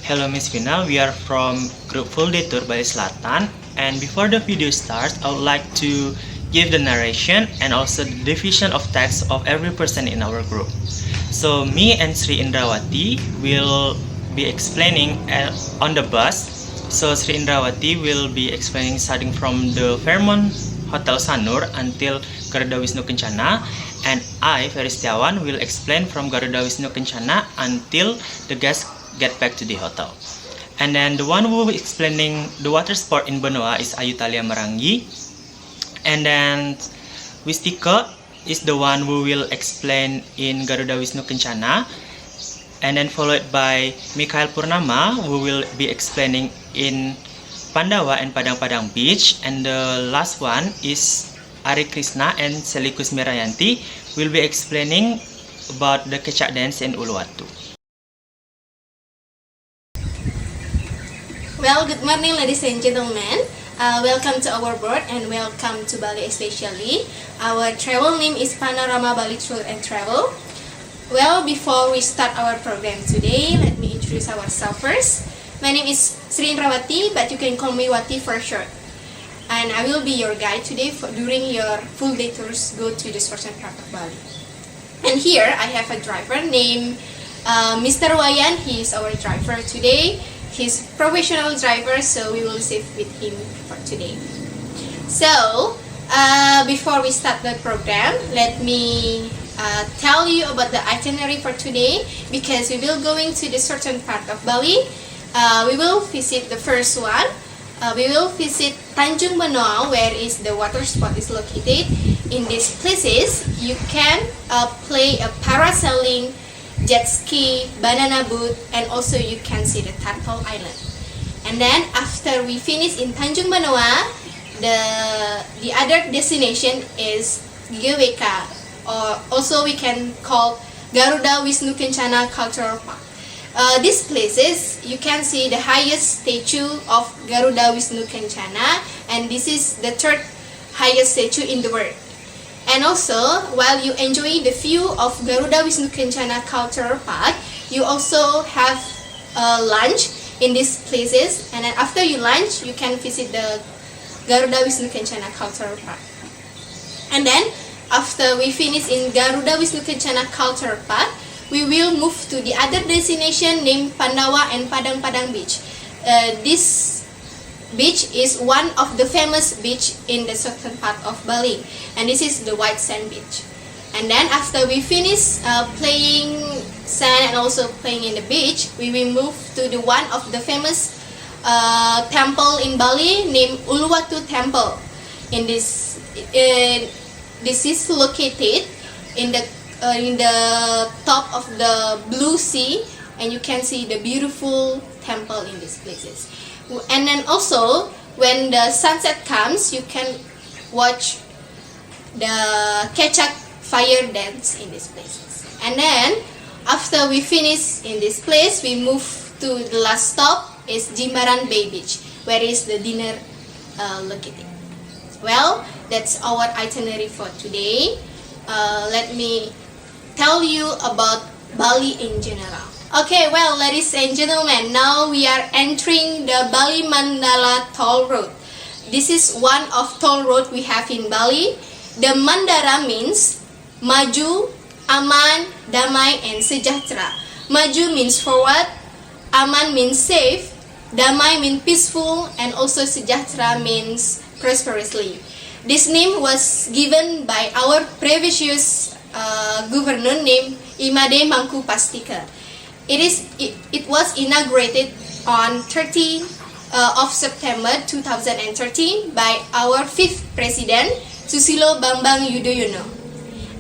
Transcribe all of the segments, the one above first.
Hello Miss Vina, we are from group Full Day Tour Bali Selatan, and before the video starts, I would like to give the narration and also the division of text of every person in our group. So me and Sri Indrawati will be explaining on the bus. So Sri Indrawati will be explaining starting from the Fairmont Hotel Sanur until Garuda Wisnu Kencana, and I, Fery Setiawan, will explain from Garuda Wisnu Kencana until the guests get back to the hotel. And then the one who will be explaining the water sport in Benoa is Ayu Talia Meranggi. And then Wistika is the one who will explain in Garuda Wisnu Kencana. And then followed by Mikhael Purnama, who will be explaining in Pandawa and Padang-Padang Beach. And the last one is Ari Krisna and Selly Kusmirayanti will be explaining about the kecak dance in Uluwatu. Well, good morning ladies and gentlemen. Welcome to our board and welcome to Bali especially. Our travel name is Panorama Bali Tour and Travel. Well, before we start our program today, let me introduce ourselves first. My name is Sri Indrawati, but you can call me Wati for short. And I will be your guide today during your full day tours go to the southern part of Bali. And here I have a driver named Mr. Wayan. He is our driver today. He's professional driver, so we will sit with him for today. So, before we start the program, let me tell you about the itinerary for today, because we will going to the southern part of Bali. We will visit the first one. We will visit Tanjung Benoa, where is the water spot is located. In these places, you can play a parasailing, jet ski, banana boat, and also you can see the Turtle Island. And then after we finish in Tanjung Benoa, the other destination is GWK, or also we can call Garuda Wisnu Kencana Cultural Park. These places, you can see the highest statue of Garuda Wisnu Kencana, and this is the third highest statue in the world. And also, while you enjoy the view of Garuda Wisnu Kencana Cultural Park, you also have lunch in these places, and then after you lunch, you can visit the Garuda Wisnu Kencana Cultural Park. And then, after we finish in Garuda Wisnu Kencana Cultural Park, we will move to the other destination named Pandawa and Padang-Padang Beach. This beach is one of the famous beach in the southern part of Bali, and this is the white sand beach. And then after we finish playing sand and also playing in the beach, we will move to the one of the famous temple in Bali named Uluwatu Temple. This is located in the top of the blue sea, and you can see the beautiful temple in these places. And then also, when the sunset comes, you can watch the kecak fire dance in these places. And then, after we finish in this place, we move to the last stop is Jimbaran Bay Beach, where is the dinner located. Well, that's our itinerary for today. Let me tell you about Bali in general. Okay, well, ladies and gentlemen, now we are entering the Bali Mandala Toll Road. This is one of toll road we have in Bali. The Mandara means maju, aman, damai, and sejahtera. Maju means forward, aman means safe, damai means peaceful, and also sejahtera means prosperously. This name was given by our previous governor named Imade Mangku Pastika. It was inaugurated on 30 of September 2013 by our 5th President, Susilo Bambang Yudhoyono.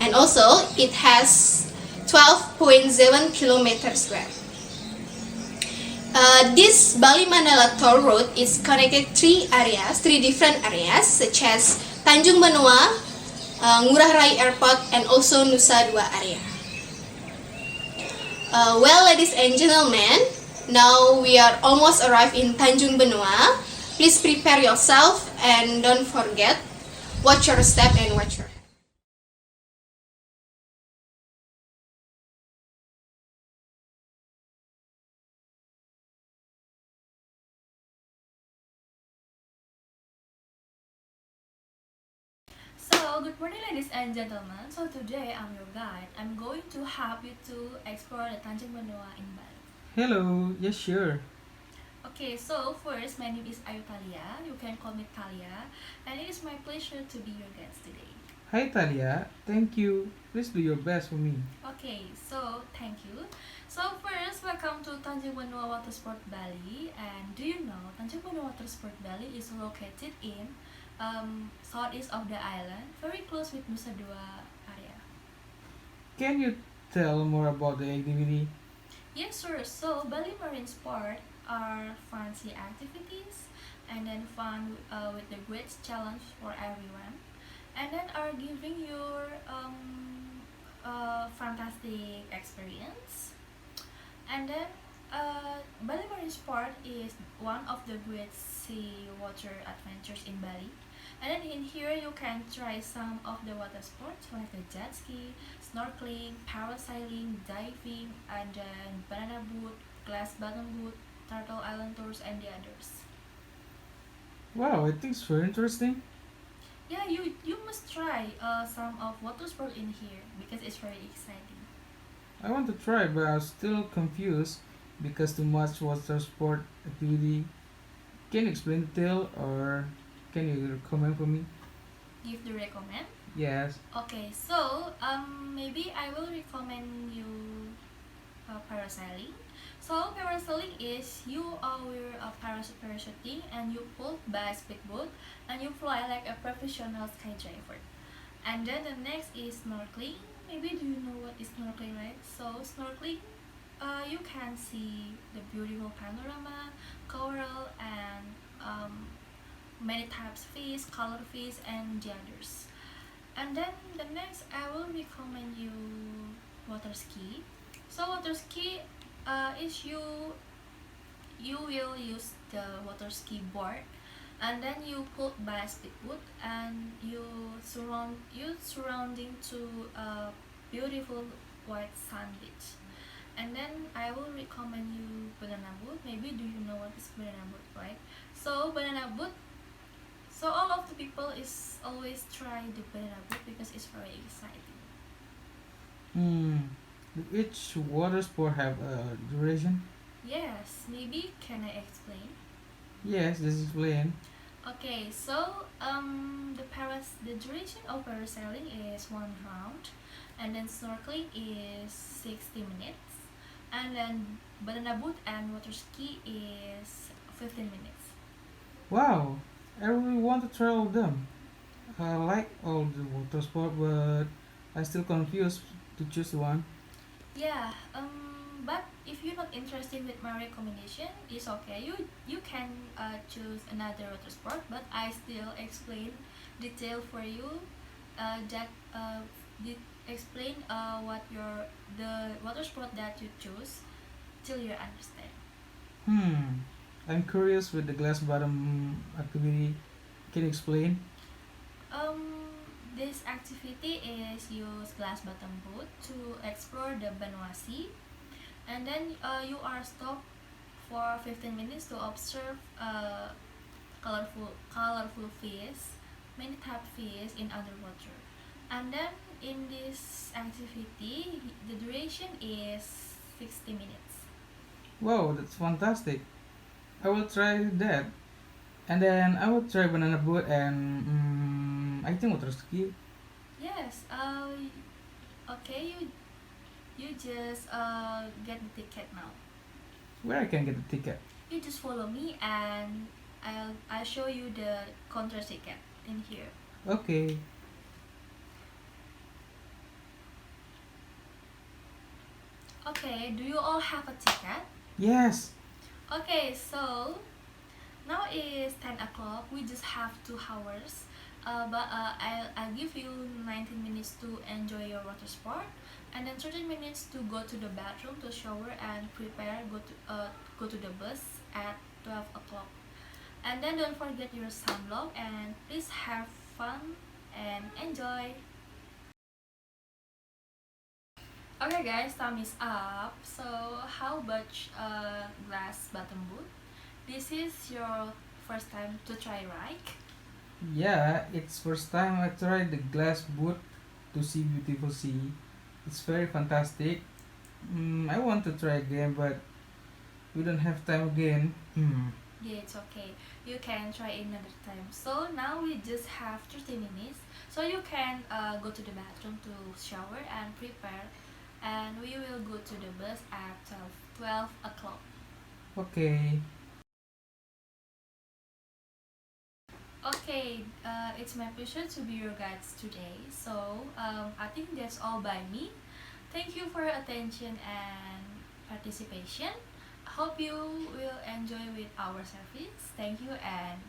And also, it has 12.7 kilometers square. This Bali Mandala Toll Road is connected three different areas, such as Tanjung Benoa, Ngurah Rai Airport, and also Nusa Dua area. Well, ladies and gentlemen, now we are almost arrived in Tanjung Benoa. Please prepare yourself and don't forget, watch your step and watch your So, good morning, ladies and gentlemen. So, today I'm your guide. I'm going to help you to explore the Tanjung Benua in Bali. Hello, yes, sure. Okay, so first, my name is Ayu Talia. You can call me Talia, and it is my pleasure to be your guest today. Hi Talia, thank you. Please do your best for me. Okay, so thank you. So, first, welcome to Tanjung Benua Water Sport Bali. And do you know Tanjung Benua Water Sport Bali is located in southeast of the island, very close with Nusa Dua area. Can you tell more about the activity? Yes, sir. So Bali Marine Sport are fancy activities, and then fun with the great challenge for everyone, and then are giving your fantastic experience. And then Bali Marine Sport is one of the great sea water adventures in Bali. And then in here you can try some of the water sports like the jet ski, snorkeling, parasailing, diving, and then banana boat, glass bottom boat, turtle island tours, and the others. Wow, I think it's very interesting. Yeah, you must try some of water sport in here because it's very exciting. I want to try, but I'm still confused because too much water sport activity. Can you explain detail or can you recommend for me? Give the recommend. Yes. Okay, so maybe I will recommend you parasailing. So parasailing is you wear a parachuting and you pull by a speedboat and you fly like a professional skydiver. And then the next is snorkeling. Maybe do you know what is snorkeling, right? So snorkeling, you can see the beautiful panorama, coral, and many types of fish, color fish, and the others. And then the next, I will recommend you water ski. So water ski is you will use the water ski board, and then you put by a speedboat, and you surrounding to a beautiful white sand beach. And then I will recommend you banana boat. Maybe do you know what is banana boat, right? So banana boat. So all of the people is always try the banana boat because it's very exciting. Hmm. Do each water sport have a duration? Yes, maybe can I explain? Yes, this is explain. Okay, so the duration of parasailing is one round, and then snorkeling is 60 minutes, and then banana boat and water ski is 15 minutes. Wow, I really want to try all of them. I like all the water sport, but I still confused to choose one. Yeah, but if you're not interested with my recommendation, it's okay. You can choose another water sport, but I still explain detail for you. That did explain what your the water sport that you choose till you understand. Hmm. I'm curious with the glass bottom activity. Can you explain? This activity is use glass bottom boat to explore the Benua Sea, and then you are stopped for 15 minutes to observe colorful fish, many type fish in underwater. And then in this activity, the duration is 60 minutes. Wow, that's fantastic. I will try that. And then I will try banana boat and I think water ski. Yes. Okay. You just get the ticket now. Where I can get the ticket? You just follow me and I'll show you the counter ticket in here. Okay. Okay. Do you all have a ticket? Yes. Okay. So now is 10 o'clock. We just have 2 hours. But I'll give you 19 minutes to enjoy your water sport, and then 30 minutes to go to the bathroom to shower and prepare go to the bus at 12 o'clock. And then don't forget your sunblock, and please have fun and enjoy. Okay guys, time is up. So how about glass bottom boot? This is your first time to try, right? Yeah, it's first time I tried the glass boat to see beautiful sea. It's very fantastic. I want to try again, but we don't have time again. Yeah, it's okay. You can try another time. So now we just have 30 minutes. So you can go to the bathroom to shower and prepare. And we will go to the bus at 12 o'clock. Okay. Okay, it's my pleasure to be your guides today. So I think that's all by me. Thank you for your attention and participation. Hope you will enjoy with our service. Thank you and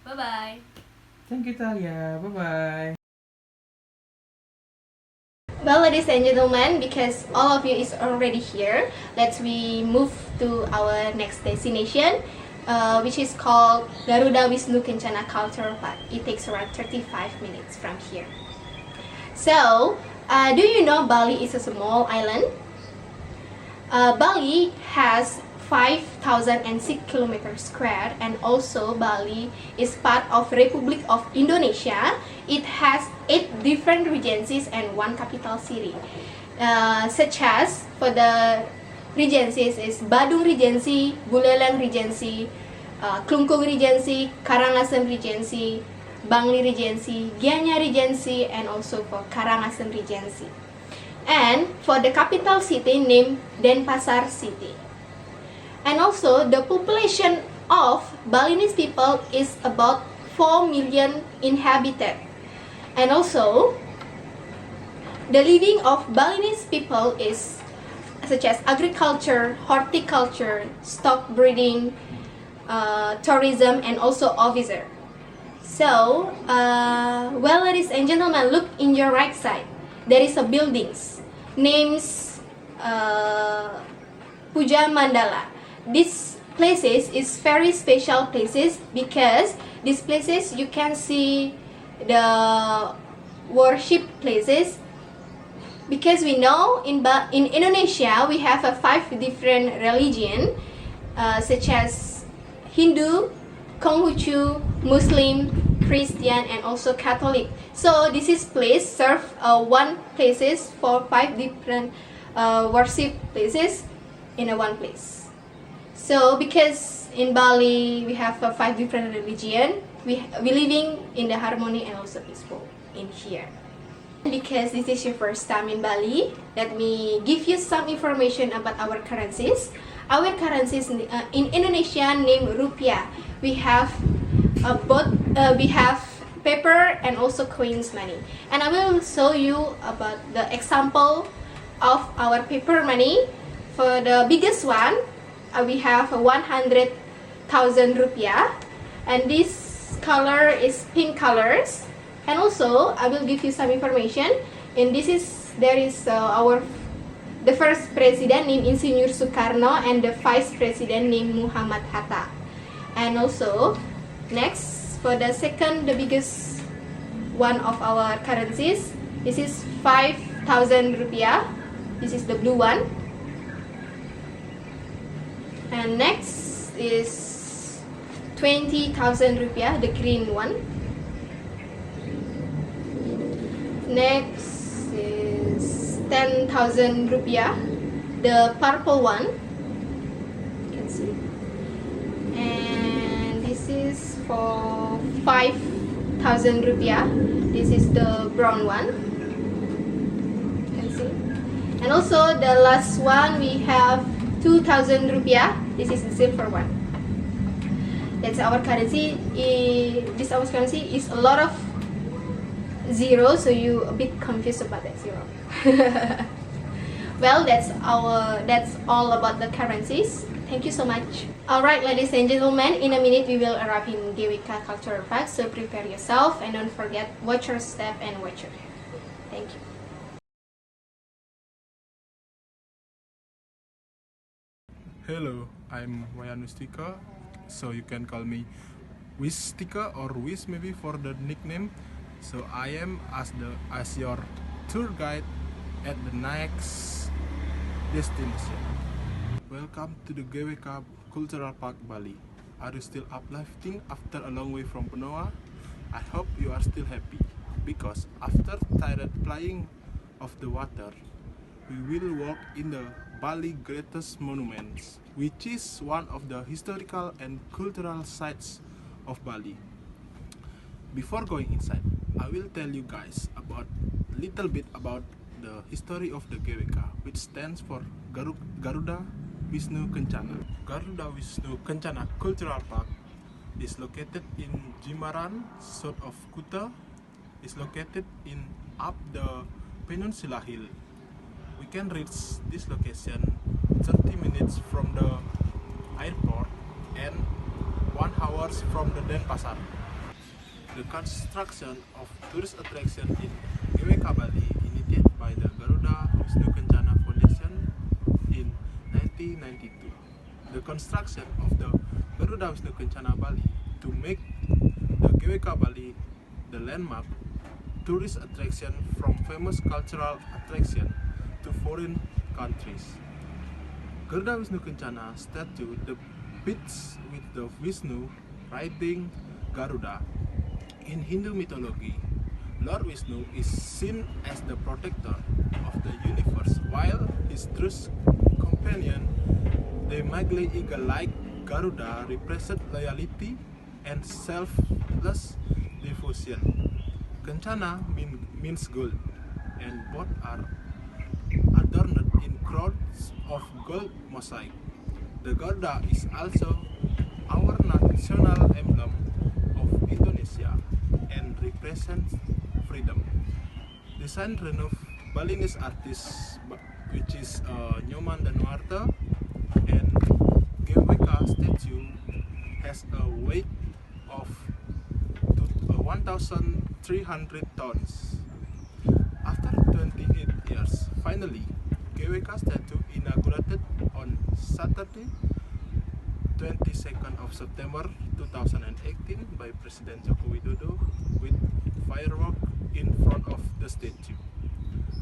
bye bye. Thank you, Talia. Bye bye. Well, ladies and gentlemen, because all of you is already here, let's we move to our next destination, which is called Garuda Wisnu Kencana Cultural Park. It takes around 35 minutes from here. So, do you know Bali is a small island? Bali has 5,006 kilometers square, and also Bali is part of Republic of Indonesia. It has 8 different regencies and 1 capital city, such as for the regencies is Badung Regency, Buleleng Regency, Klungkung Regency, Karangasem Regency, Bangli Regency, Gianyar Regency, and also for Karangasem Regency. And for the capital city named Denpasar City. And also the population of Balinese people is about 4 million inhabited. And also the living of Balinese people is such as agriculture, horticulture, stock breeding, tourism, and also officer. So, well, ladies and gentlemen, look in your right side. There is a buildings names Puja Mandala. These places is very special places because these places you can see the worship places, because we know in Indonesia we have 5 different religion, such as Hindu, Konghucu, Muslim, Christian, and also Catholic. So this is place serve one places for 5 different worship places in one place. So because in Bali we have 5 different religion, we living in the harmony and also peaceful in here. Because this is your first time in Bali, let me give you some information about our currencies. Our currencies in Indonesia named rupiah. We have we have paper and also coins money. And I will show you about the example of our paper money. For the biggest one, we have 100,000 rupiah, and this color is pink colors. And also I will give you some information. And there is the first president named Insinyur Soekarno and the vice president named Muhammad Hatta. And also next, for the second, the biggest one of our currencies, this is 5,000 rupiah. This is the blue one. And next is 20,000 rupiah, the green one. Next is 10,000 rupiah, the purple one. You can see. And this is for 5,000 rupiah. This is the brown one. You can see. And also the last one, we have 2,000 rupiah. This is the silver one. That's our currency. This our currency is a lot of zero, so you a bit confused about that zero. Well, that's all about the currencies. Thank you so much. Alright, ladies and gentlemen, in a minute we will arrive in GWK Cultural Park, so prepare yourself and don't forget, watch your step and watch your hair. Thank you. Hello, I'm Wayan Wistika, so you can call me Wistika or Wis maybe for the nickname. So I am as your tour guide at the next destination. Welcome to the GWK Cultural Park Bali. Are you still uplifting after a long way from Benoa? I hope you are still happy, because after tired playing of the water, we will walk in the Bali greatest monuments, which is one of the historical and cultural sites of Bali. Before going inside, I will tell you guys about little bit about the history of the GWK, which stands for Garuda Wisnu Kencana. Garuda Wisnu Kencana Cultural Park is located in Jimbaran, south of Kuta. Is located in up the Peninsula Hill. We can reach this location 30 minutes from the airport and 1 hour from the Denpasar. The construction of tourist attraction in GWK Bali initiated by the Garuda Wisnu Kencana Foundation in 1992. The construction of the Garuda Wisnu Kencana Bali to make the GWK Bali the landmark tourist attraction from famous cultural attraction to foreign countries. Garuda Wisnu Kencana statue depicts with the Vishnu riding Garuda. In Hindu mythology, Lord Vishnu is seen as the protector of the universe, while his true companion, the Magli eagle-like Garuda, represent loyalty and selfless devotion. Kencana means gold, and both are adorned in crowns of gold mosaic. The Garuda is also our national emblem of Indonesia and represents freedom. Design renov Balinese artist, which is Nyoman Danuarta, and GWK statue has a weight of 1,300 tons. After 28 years, finally, GWK statue inaugurated on Saturday, 22nd of September 2018 by President Joko Widodo with fireworks in front of the statue.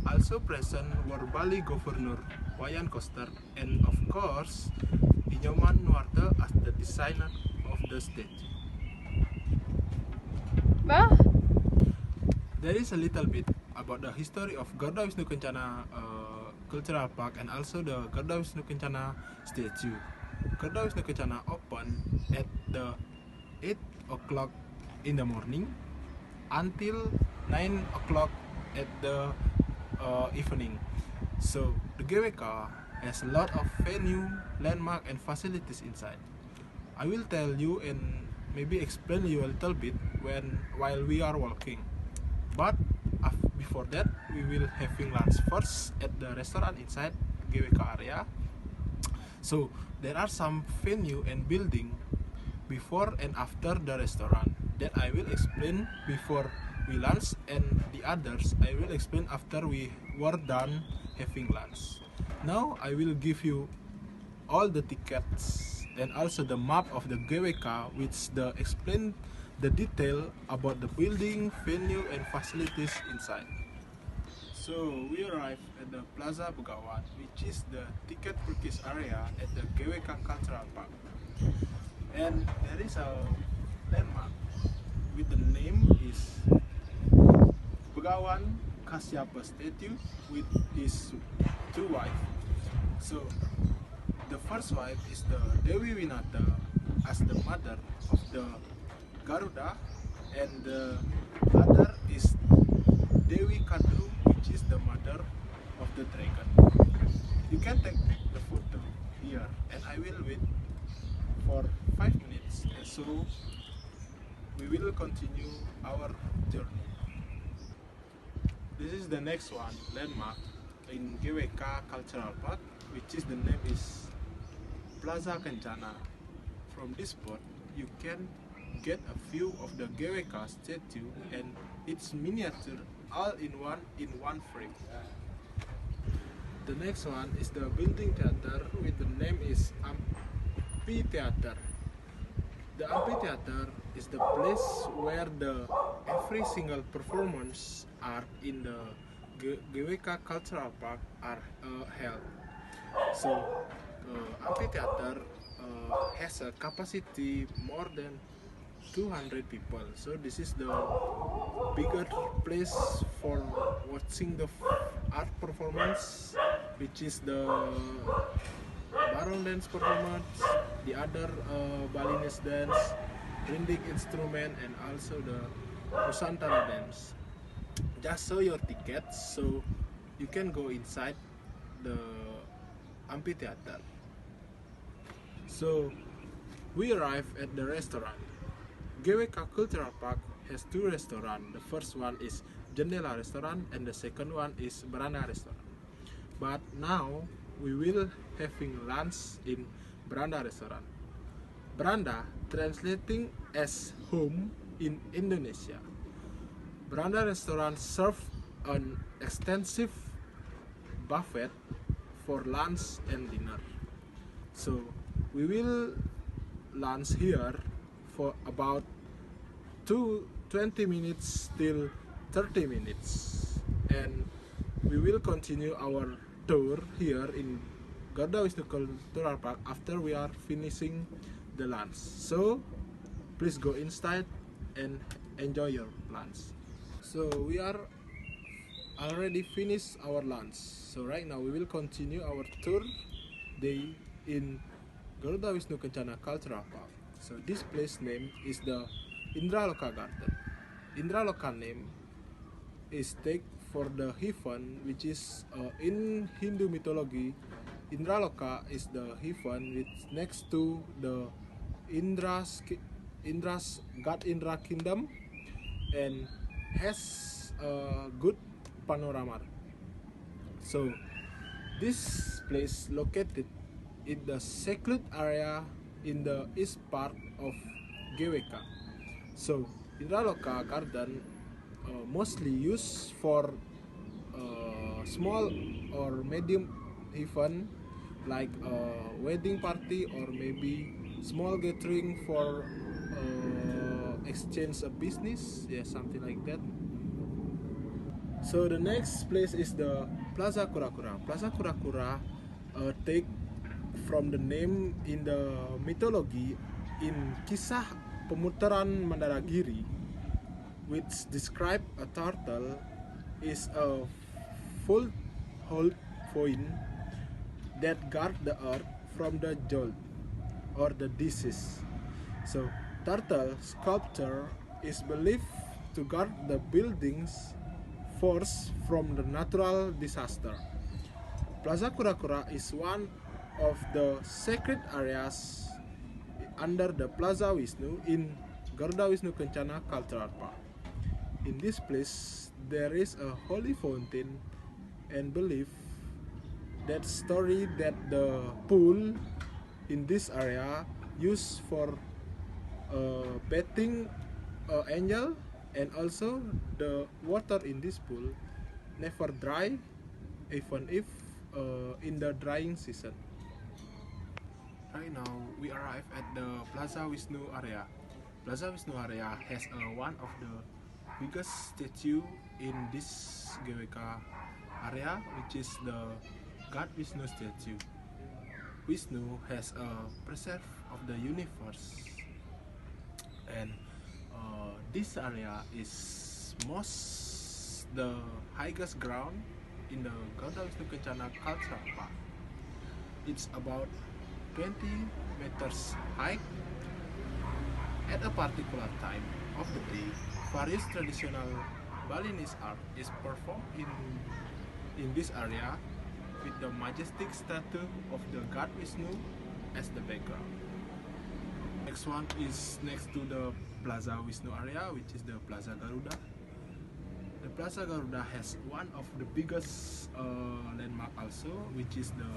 Also present were Bali Governor Wayan and of course Nyoman Nuarte as the designer of the statue. There is a little bit about the history of Garuda Wisnu Kencana Cultural Park and also the Garuda Wisnu Kencana statue. Garuda Wisnu Kencana opened at the 8 o'clock in the morning until 9 o'clock at the evening. So the GWK has a lot of venue, landmark and facilities inside. I will tell you and maybe explain you a little bit while we are walking. But before that, we will having lunch first at the restaurant inside GWK area. So there are some venue and building before and after the restaurant that I will explain before we lunch, and the others I will explain after we were done having lunch. Now I will give you all the tickets and also the map of the GWK, which explain the detail about the building, venue and facilities inside. So we arrived at the Plaza Begawan, which is the ticket purchase area at the GWK Cultural Park. And there is a landmark with the name is Begawan Kasyapa statue with his two wives. So the first wife is the Dewi Winata as the mother of the Garuda, and the other is Dewi Kadru, which is the mother of the dragon. You can take the photo here, and I will wait for 5 minutes, and so we will continue our journey. This is the next one, landmark in GWK Cultural Park, which is the name is Plaza Kencana. From this spot, you can get a view of the GWK statue and its miniature all in one frame. The next one is the building theater with the name is Amphitheater. The amphitheater is the place where every single performance are in the GWK Cultural Park are held. So amphitheater has a capacity more than 200 people. So this is the bigger place for watching the art performance, which is the barong dance performance, the other Balinese dance, rindik instrument, and also the Nusantara dance. Just show your tickets so you can go inside the amphitheater. So we arrived at the restaurant. GWK Cultural Park has two restaurants. The first one is Jendela Restaurant and the second one is Beranda Restaurant. But now we will having lunch in Beranda Restaurant. Beranda translating as home in Indonesia. Beranda Restaurant serve an extensive buffet for lunch and dinner. So we will lunch here for about 20 minutes till 30 minutes, and we will continue our tour here in Garuda Wisnu Cultural Park after we are finishing the lunch. So please go inside and enjoy your lunch. So we are already finished our lunch. So right now we will continue our tour day in Garuda Wisnu Kencana Cultural Park. So this place name is the Indraloka Garden. Indraloka name is take for the heaven, which is in Hindu mythology. Indraloka is the heaven which next to the Indra's God Indra kingdom and has a good panorama. So this place located in the secluded area in the east part of GWK. So Indraloka Garden mostly used for small or medium event like a wedding party or maybe small gathering for exchange of business, yeah, something like that. So the next place is the Plaza Kura-Kura. Plaza Kura-Kura take from the name in the mythology in Kisah Pemutaran Mandaragiri, which describe a turtle is a full hold point that guard the earth from the jolt or the disease. So turtle sculpture is believed to guard the buildings force from the natural disaster. Plaza Kura-Kura is one of the sacred areas under the Plaza Wisnu in Garuda Wisnu Kencana Cultural Park. In this place, there is a holy fountain and belief that story that the pool in this area used for bathing angel, and also the water in this pool never dry even if in the drying season. Right now we arrive at the Plaza Wisnu area. Plaza Wisnu area has one of the biggest statue in this GWK area, which is the God Vishnu statue. Vishnu has a preserve of the universe, and this area is most the highest ground in the Garuda Wisnu Kencana Cultural Park. It's about 20 meters high. At a particular time of the day, various traditional Balinese art is performed in this area with the majestic statue of the God Vishnu as the background. Next one is next to the Plaza Wisnu area, which is the Plaza Garuda. The Plaza Garuda has one of the biggest landmark also, which is the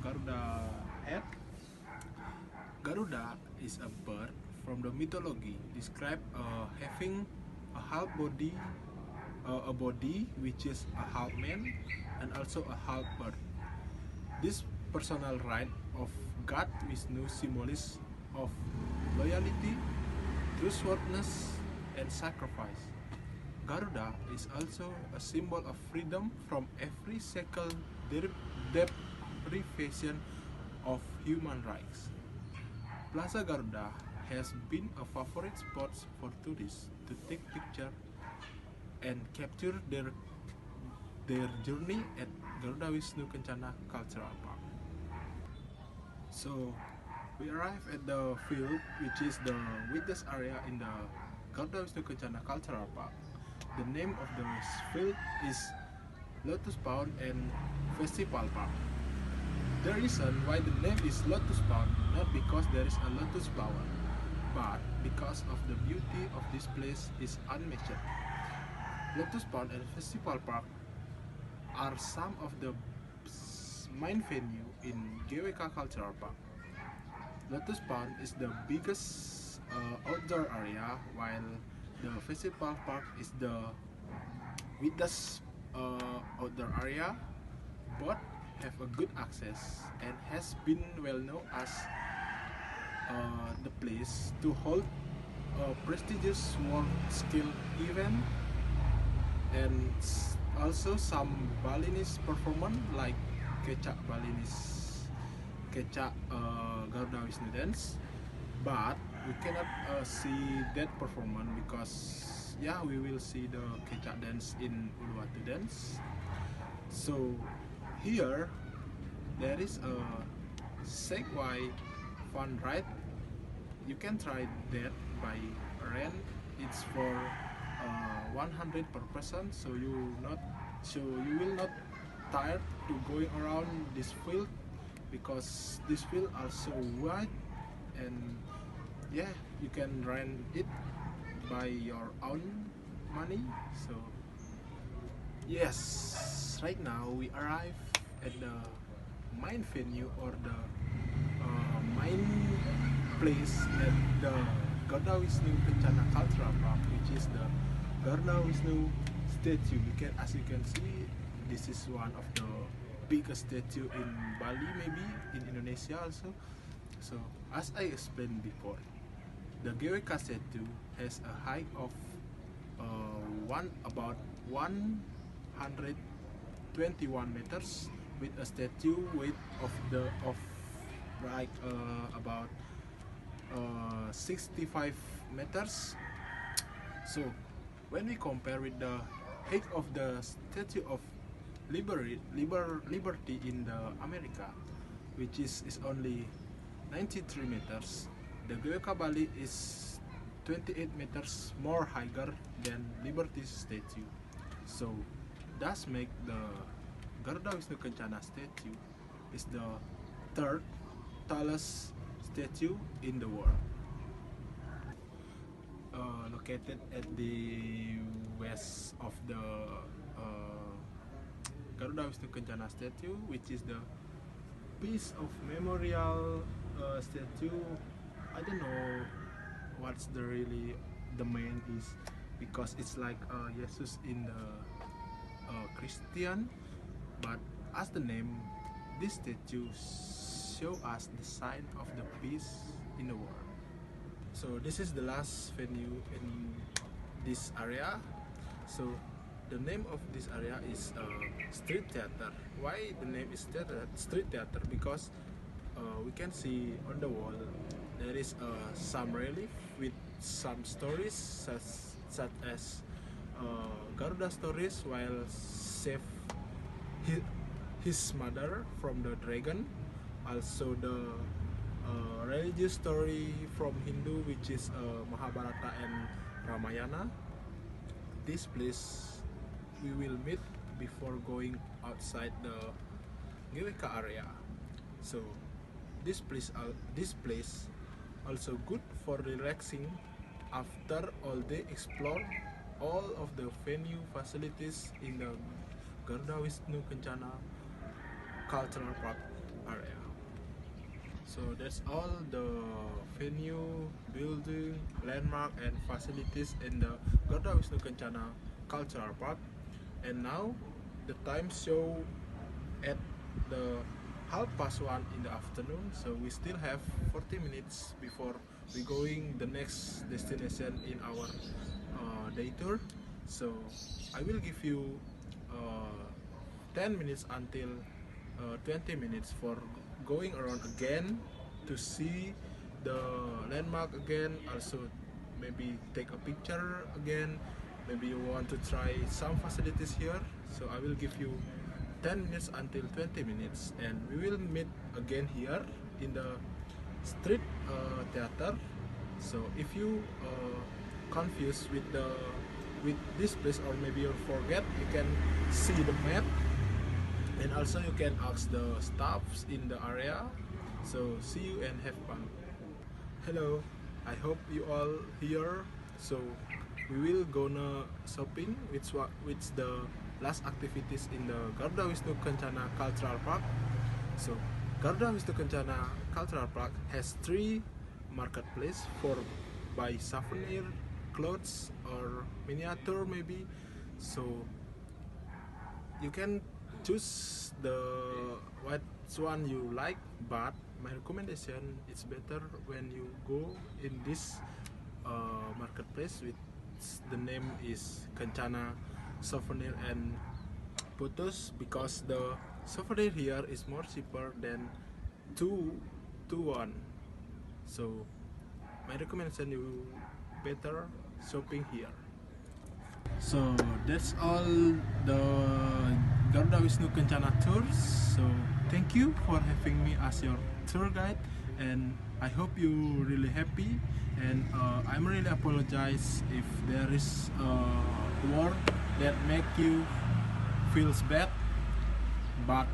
Garuda head. Garuda is a bird from the mythology described having a half body, a body which is a half man and also a half bird. This personal right of God Vishnu symbolism of loyalty, trustworthiness, and sacrifice. Garuda is also a symbol of freedom from every shackle deprivation of human rights. Plaza Garuda has been a favorite spot for tourists to take pictures and capture their journey at Garuda Wisnu Kencana Cultural Park. So we arrived at the field, which is the widest area in the Garuda Wisnu Kencana Cultural Park. The name of the field is Lotus Pond and Festival Park. The reason why the name is Lotus Pond, not because there is a lotus flower, but because of the beauty of this place is unmatched. Lotus Pond and Festival Park are some of the main venue in GWK Cultural Park. Lotus Pond is the biggest outdoor area, while the Festival Park is the widest outdoor area. Both have a good access and has been well known as the place to hold a prestigious world skill event, and also some Balinese performance like Kecak Balinese, Kecak Garuda Wisnu dance. But we cannot see that performance because we will see the Kecak dance in Uluwatu dance. So here there is a Segway fun ride. You can try that by rent. It's for 100 per person, so you will not tired to going around this field, because this field are so wide, and you can rent it by your own money. So yes, right now we arrive at the main venue, or the main place at the Garuda Wisnu Kencana Cultural Park, which is the Garuda Wisnu statue. As you can see, this is one of the biggest statue in Bali, maybe in Indonesia also. So as I explained before, the GWK statue has a height of about 121 meters, with a statue weight of about 65 meters. So when we compare with the height of the Statue of Liberty in the America, which is only 93 meters, the GWK Bali is 28 meters more higher than Liberty's statue. So that's make the Garuda Wisnu Kencana statue is the third tallest statue in the world. Located at the west of the Garuda Wisnu Kencana statue, which is the piece of memorial statue. I don't know what's the main is, because it's like Jesus in the Christian, but as the name, this statue show us the sign of the peace in the world. So this is the last venue in this area. So the name of this area is street theater. Why the name is street theater? Because we can see on the wall there is some relief with some stories, such as Garuda stories while save his mother from the dragon. Also the religious story from Hindu, which is Mahabharata and Ramayana. This place we will meet before going outside the GWK area. So this place also good for relaxing after all day explore all of the venue facilities in the Garuda Wisnu Kencana Cultural Park area. So that's all the venue, building, landmark and facilities in the Garuda Wisnu Kencana Cultural Park. And now the time show at the 1:30 in the afternoon, so we still have 40 minutes before we going the next destination in our day tour. So I will give you 10 minutes until 20 minutes for going around again to see the landmark again, also maybe take a picture again. Maybe you want to try some facilities here, so I will give you 10 minutes until 20 minutes, and we will meet again here in the street theater. So if you confused with this place, or maybe you forget, you can see the map, and also you can ask the staffs in the area. So see you and have fun. Hello, I hope you all here. So we will gonna shopping, which the last activities in the Garuda Wisnu Kencana Cultural Park. So Garuda Wisnu Kencana Cultural Park has 3 marketplace for buy souvenir, clothes, or miniature maybe. So you can choose the what one you like, but my recommendation, it's better when you go in this marketplace, which the name is Kencana Souvenir and Photos, because the souvenir here is more cheaper than 2 to 1. So my recommendation, you better shopping here. So that's all the Garuda Wisnu Kencana tours. So thank you for having me as your tour guide, and I hope you really happy. And I'm really apologize if there is a word that make you feels bad, but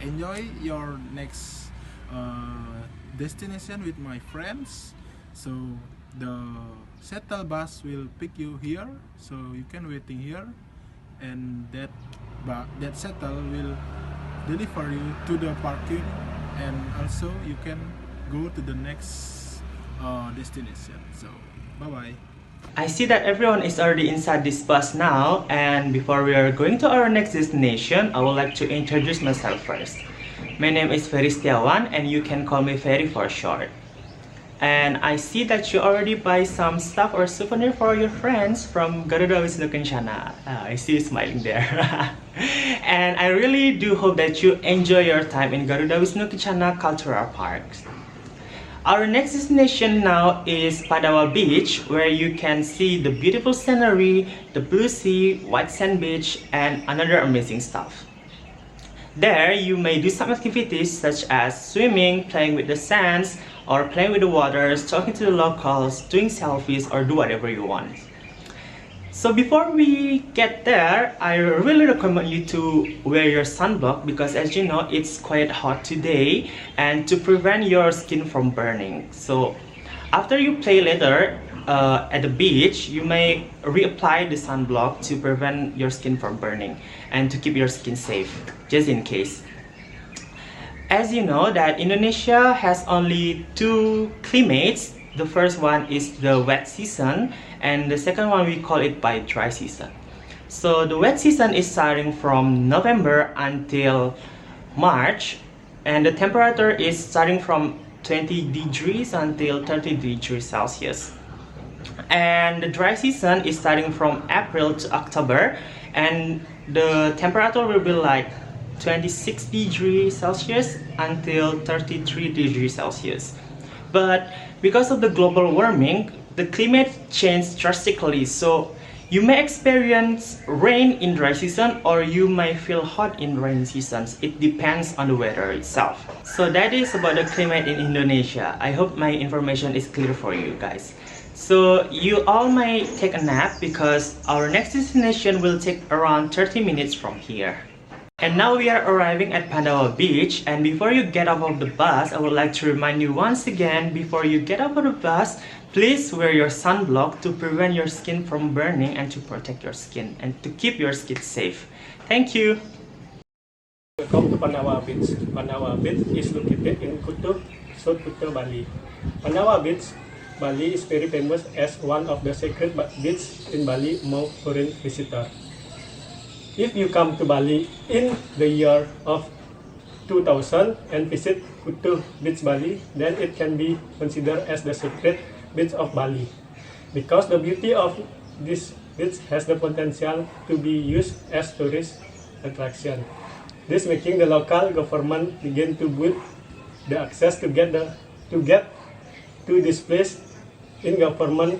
enjoy your next destination with my friends. So the shuttle bus will pick you here, so you can waiting here, and that shuttle will deliver you to the parking, and also you can go to the next destination. So bye bye. I see that everyone is already inside this bus now, and before we are going to our next destination, I would like to introduce myself first. My name is Fery Setiawan, and you can call me Fery for short. And I see that you already buy some stuff or souvenir for your friends from Garuda Wisnu Kencana. I see you smiling there. And I really do hope that you enjoy your time in Garuda Wisnu Kencana Cultural Park. Our next destination now is Pandawa Beach, where you can see the beautiful scenery, the blue sea, white sand beach, and another amazing stuff. There, you may do some activities such as swimming, playing with the sands, or playing with the waters, talking to the locals, doing selfies, or do whatever you want. So before we get there, I really recommend you to wear your sunblock, because as you know, it's quite hot today, and to prevent your skin from burning. So after you play later at the beach, you may reapply the sunblock to prevent your skin from burning and to keep your skin safe, just in case. As you know that Indonesia has only 2 climates. The first one is the wet season, and the second one we call it by dry season. So the wet season is starting from November until March, and the temperature is starting from 20 degrees until 30 degrees Celsius. And the dry season is starting from April to October, and the temperature will be like 26 degrees Celsius until 33 degrees Celsius. But because of the global warming, the climate changed drastically, so you may experience rain in dry season, or you may feel hot in rainy seasons. It depends on the weather itself. So that is about the climate in Indonesia. I hope my information is clear for you guys. So you all may take a nap, because our next destination will take around 30 minutes from here. And now we are arriving at Pandawa Beach, and before you get off of the bus, I would like to remind you once again, before you get off of the bus, please wear your sunblock to prevent your skin from burning and to protect your skin and to keep your skin safe. Thank you. Welcome to Pandawa Beach. Pandawa Beach is located in Kuta, South Kuta, Bali. Pandawa Beach, Bali is very famous as one of the sacred beaches in Bali among foreign visitors. If you come to Bali in the year of 2000 and visit Putu Beach Bali, then it can be considered as the sacred beach of Bali, because the beauty of this beach has the potential to be used as tourist attraction. This making the local government begin to build the access to get to displays in government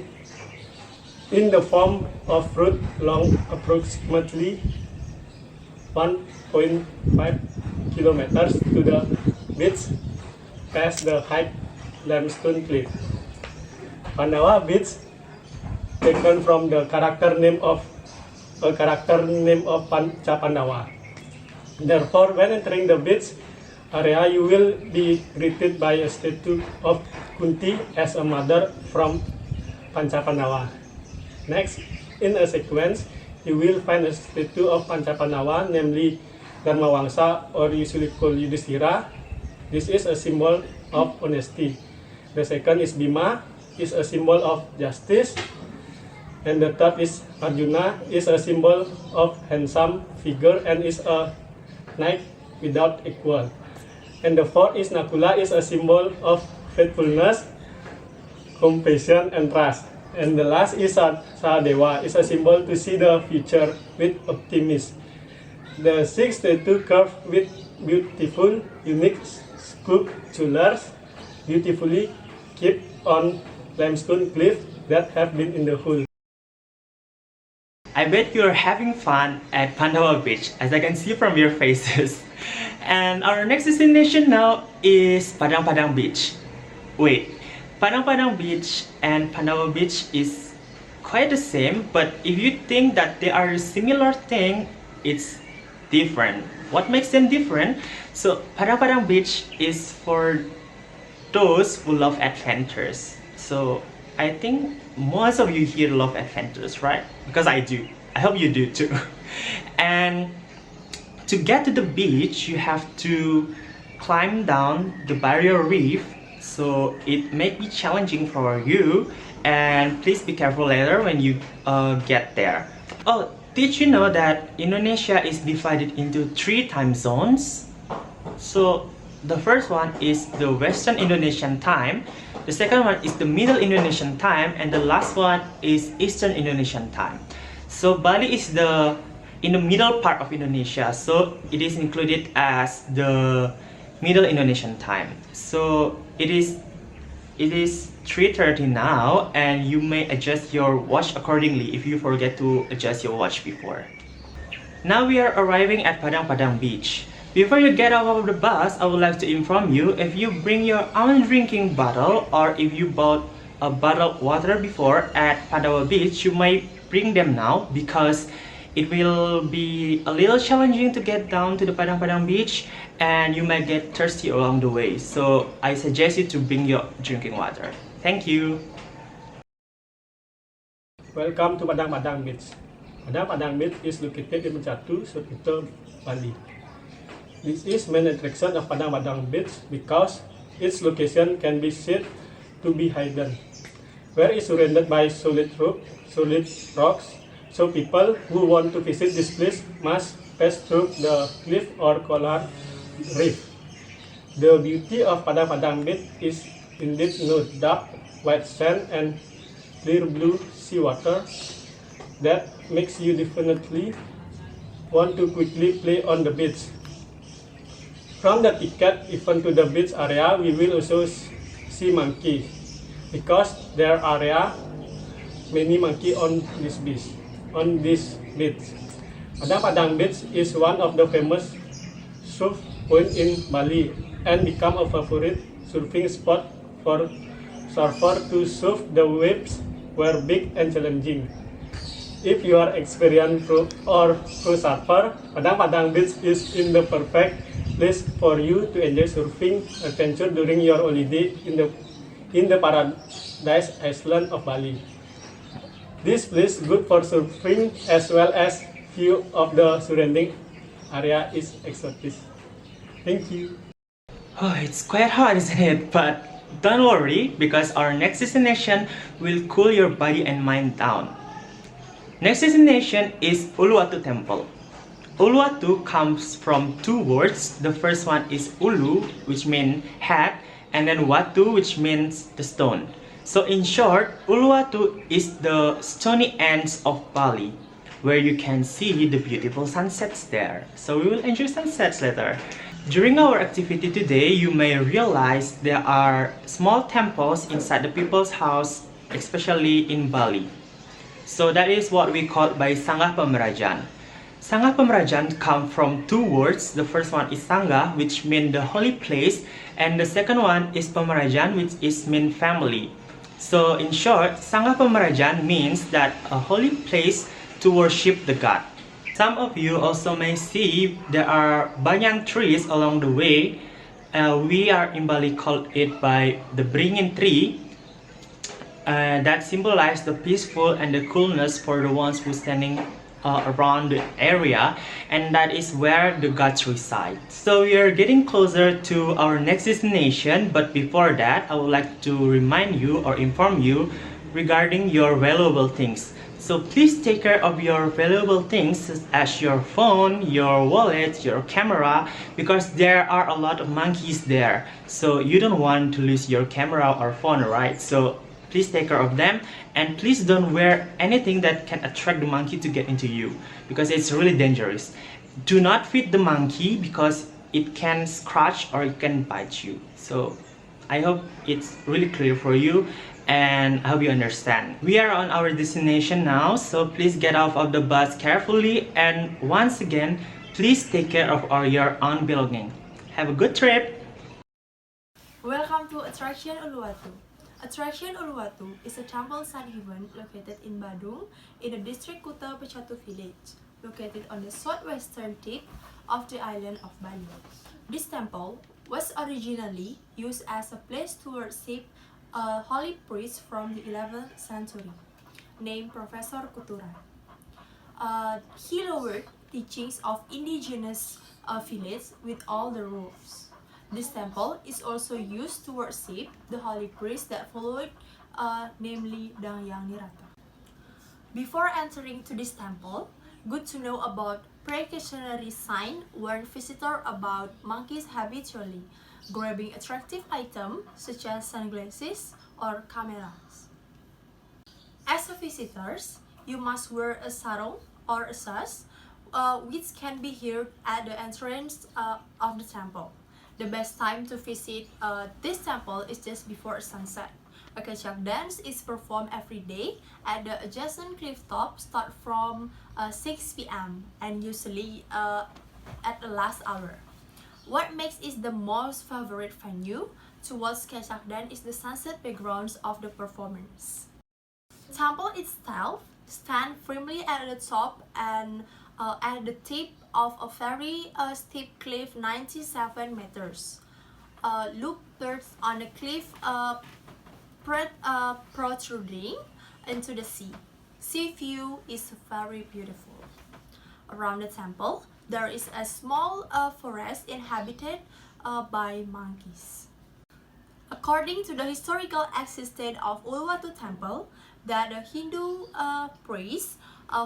in the form of fruit long approximately 1.5 kilometers to the beach past the high limestone cliff. Pandawa Beach, taken from the character name of Panca Pandawa. Therefore, when entering the beach area, you will be greeted by a statue of Kunti as a mother from Panca Pandawa. Next, in a sequence, you will find a statue of Panca Pandawa, namely Dharmawangsa, or usually called Yudhishthira. This is a symbol of honesty. The second is Bhima, is a symbol of justice. And the third is Arjuna, is a symbol of handsome figure and is a knight without equal. And the fourth is Nakula, is a symbol of faithfulness, compassion, and trust. And the last is Sahadewa, is a symbol to see the future with optimism. The sixth statue curved with beautiful, unique sculptures, beautifully kept on limestone cliff that have been in the hole. I bet you're having fun at Pandawa Beach, as I can see from your faces. And our next destination now is Padang Padang Beach. Wait, Padang Padang Beach and Pandawa Beach is quite the same, but if you think that they are a similar thing, it's different. What makes them different? So Padang Padang Beach is for those who love adventures. So I think most of you here love adventures, right? Because I do. I hope you do too. And to get to the beach, you have to climb down the barrier reef. So it may be challenging for you. And please be careful later when you get there. Oh, did you know that Indonesia is divided into 3 time zones? So the first one is the Western Indonesian time. The second one is the Middle Indonesian time, and the last one is Eastern Indonesian time. So Bali is in the middle part of Indonesia, so it is included as the Middle Indonesian time. So it is 3:30 now, and you may adjust your watch accordingly if you forget to adjust your watch before. Now we are arriving at Padang Padang Beach. Before you get out of the bus, I would like to inform you, if you bring your own drinking bottle or if you bought a bottle of water before at Pandawa Beach, you may bring them now because it will be a little challenging to get down to the Padang Padang Beach and you may get thirsty along the way. So I suggest you to bring your drinking water. Thank you. Welcome to Padang Padang Beach. Padang Padang Beach is located in Mencatu, Putu, Bali. This is main attraction of Padang Padang Beach because its location can be said to be hidden, where it's surrounded by solid rocks. So people who want to visit this place must pass through the cliff or coral reef. The beauty of Padang Padang Beach is indeed no dark white sand and clear blue seawater that makes you definitely want to quickly play on the beach. From the ticket even to the beach area, we will also see monkeys because there are many monkeys on this beach. Padang Padang Beach is one of the famous surf points in Bali and become a favorite surfing spot for surfers to surf the waves were big and challenging. If you are experienced pro surfer, Padang Padang Beach is in the perfect place for you to enjoy surfing adventure during your holiday in the paradise island of Bali. This place is good for surfing as well as view of the surrounding area is exotic. Thank you. Oh, it's quite hot, isn't it? But don't worry, because our next destination will cool your body and mind down. Next destination is Uluwatu Temple. Uluwatu comes from 2 words. The first one is Ulu, which means head, and then Watu, which means the stone. So in short, Uluwatu is the stony ends of Bali, where you can see the beautiful sunsets there. So we will enjoy sunsets later. During our activity today, you may realize there are small temples inside the people's house, especially in Bali. So that is what we call by Sangha Pemerajan. Sangha Pemerajan come from two words. The first one is Sangha, which means the holy place, and the second one is Pemerajan, which is mean family. So in short, Sangha Pemerajan means that a holy place to worship the God. Some of you also may see there are banyan trees along the way. We are in Bali called it by the bringing tree. That symbolize the peaceful and the coolness for the ones who standing around the area, and that is where the gods reside. So we are getting closer to our next destination, but before that, I would like to remind you or inform you regarding your valuable things. So please take care of your valuable things such as your phone, your wallet, your camera, because there are a lot of monkeys there. So you don't want to lose your camera or phone, right? So please take care of them, and please don't wear anything that can attract the monkey to get into you, because it's really dangerous. Do not feed the monkey because it can scratch or it can bite you. So I hope it's really clear for you, and I hope you understand. We are on our destination now, so please get off of the bus carefully, and once again, please take care of all your own belongings. Have a good trip! Welcome to Attraction Uluwatu. Attraction Uluwatu is a temple sun heaven located in Badung in the district Kuta Pecatu village, located on the southwestern tip of the island of Bali. This temple was originally used as a place to worship a holy priest from the 11th century, named Professor Kuturan. He lowered teachings of indigenous village with all the rules. This temple is also used to worship the holy priest that followed, namely Dangyang Nirata. Before entering to this temple, good to know about precautionary sign warn visitor about monkeys habitually grabbing attractive items such as sunglasses or cameras. As a visitors, you must wear a sarong or a sash, which can be heard at the entrance of the temple. The best time to visit this temple is just before sunset. A kecak dance is performed every day at the adjacent cliff top, start from 6 p.m. and usually at the last hour. What makes it the most favorite venue to watch kecak dance is the sunset backgrounds of the performance. The temple itself stands firmly at the top and at the tip of a very steep cliff, 97 meters. Loop perched on the cliff protruding into the sea. Sea view is very beautiful. Around the temple, there is a small forest inhabited by monkeys. According to the historical existence of Uluwatu Temple, that the Hindu priest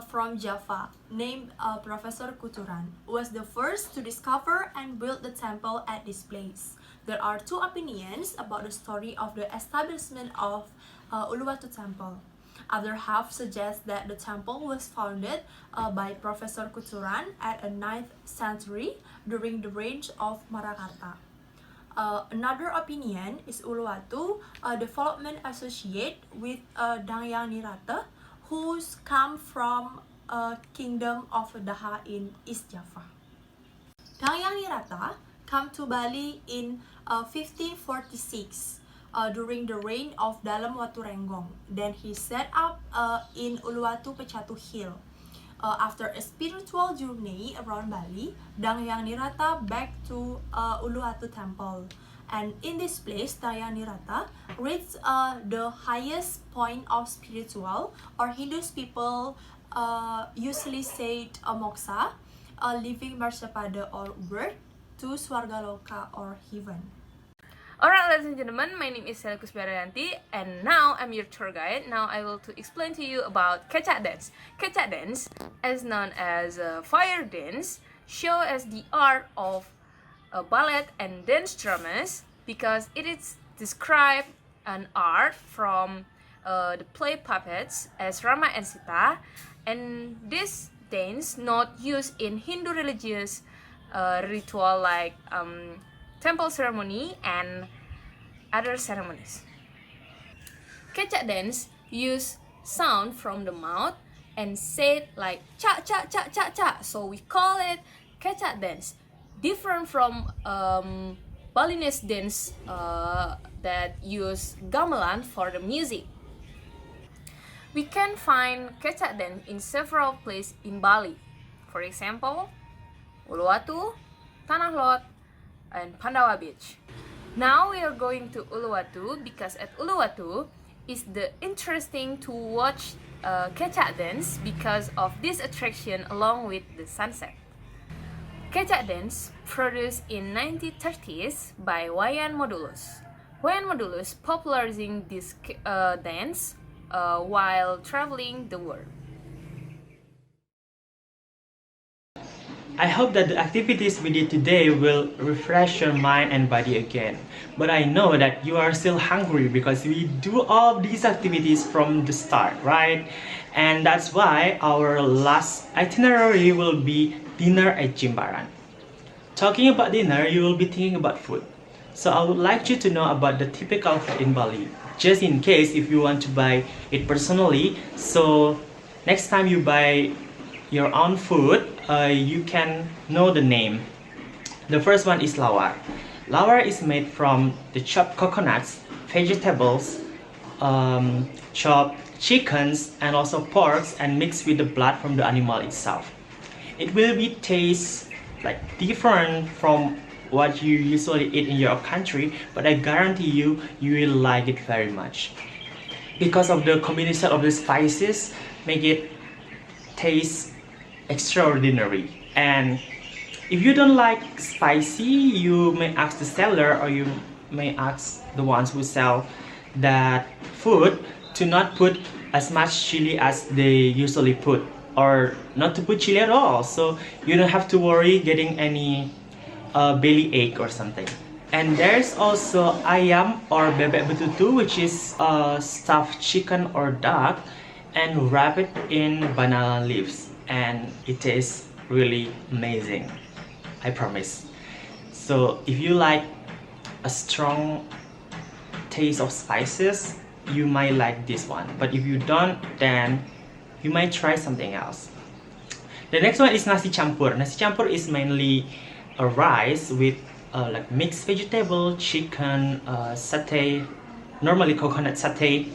from Java named Professor Kuturan was the first to discover and build the temple at this place. There are two opinions about the story of the establishment of Uluwatu Temple. Other half suggest that the temple was founded by Professor Kuturan at the 9th century during the reign of Marakarta. Another opinion is Uluwatu development associated with Dangyang Nirata, who's come from kingdom of Daha in East Java. Dangyang Nirata come to Bali in 1546 during the reign of Dalem Waturenggong. Then he set up in Uluwatu Pecatu Hill. After a spiritual journey around Bali, Dangyang Nirata back to Uluwatu Temple. And in this place, Dangyang Nirata reached the highest point of spiritual, or Hindu people usually say moksha, living marsyapada or birth to Swargaloka or heaven. Alright, ladies and gentlemen, my name is Selly Kusmirayanti, and now I'm your tour guide. Now I will to explain to you about kecak dance. Kecak dance, as known as fire dance, show as the art of ballet and dance dramas because it is described an art from the play puppets as Rama and Sita, and this dance not used in Hindu religious ritual like temple ceremony and other ceremonies. Kecak dance use sound from the mouth and say it like cha cha cha cha cha, so we call it kecak dance, different from Balinese dance that use gamelan for the music. We can find kecak dance in several places in Bali, for example Uluwatu, Tanah Lot, and Pandawa Beach. Now we are going to Uluwatu because at Uluwatu is the interesting to watch kecak dance because of this attraction along with the sunset. Kecak dance produced in 1930s by Wayan modulus. Wayan modulus popularizing this dance while traveling the world. I hope that the activities we did today will refresh your mind and body again. But I know that you are still hungry because we do all these activities from the start, right? And that's why our last itinerary will be dinner at Jimbaran. Talking about dinner, you will be thinking about food. So I would like you to know about the typical food in Bali, just in case if you want to buy it personally. So next time you buy your own food, you can know the name. The first one is lawar. Lawar is made from the chopped coconuts, vegetables, chopped chickens, and also porks, and mixed with the blood from the animal itself. It will be taste like different from what you usually eat in your country, but I guarantee you, you will like it very much because of the combination of the spices make it taste extraordinary. And if you don't like spicy, you may ask the seller or you may ask the ones who sell that food to not put as much chili as they usually put, or not to put chili at all, so you don't have to worry getting any belly ache or something. And there's also ayam or bebek betutu, which is stuffed chicken or duck and wrap it in banana leaves, and it tastes really amazing, I promise. So if you like a strong taste of spices, you might like this one, but if you don't, then you might try something else. The next one is nasi campur. Nasi campur is mainly a rice with like mixed vegetable, chicken, satay, normally coconut satay,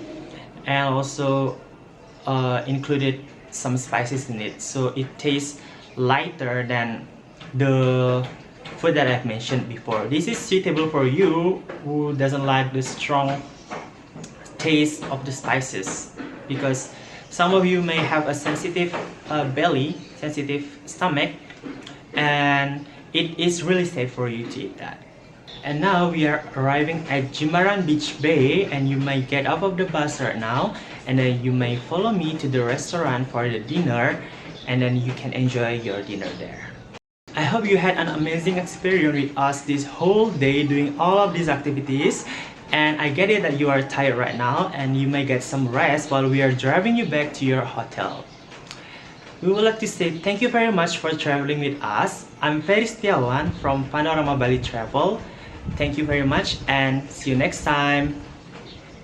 and also included some spices in it, so it tastes lighter than the food that I've mentioned before. This is suitable for you who doesn't like the strong taste of the spices, because some of you may have a sensitive belly, sensitive stomach, and it is really safe for you to eat that. And now we are arriving at Jimbaran Beach Bay, and you may get off of the bus right now, and then you may follow me to the restaurant for the dinner, and then you can enjoy your dinner there. I hope you had an amazing experience with us this whole day doing all of these activities, and I get it that you are tired right now and you may get some rest while we are driving you back to your hotel. We would like to say thank you very much for traveling with us. I'm Fery Setiawan from Panorama Bali Travel. Thank you very much and see you next time.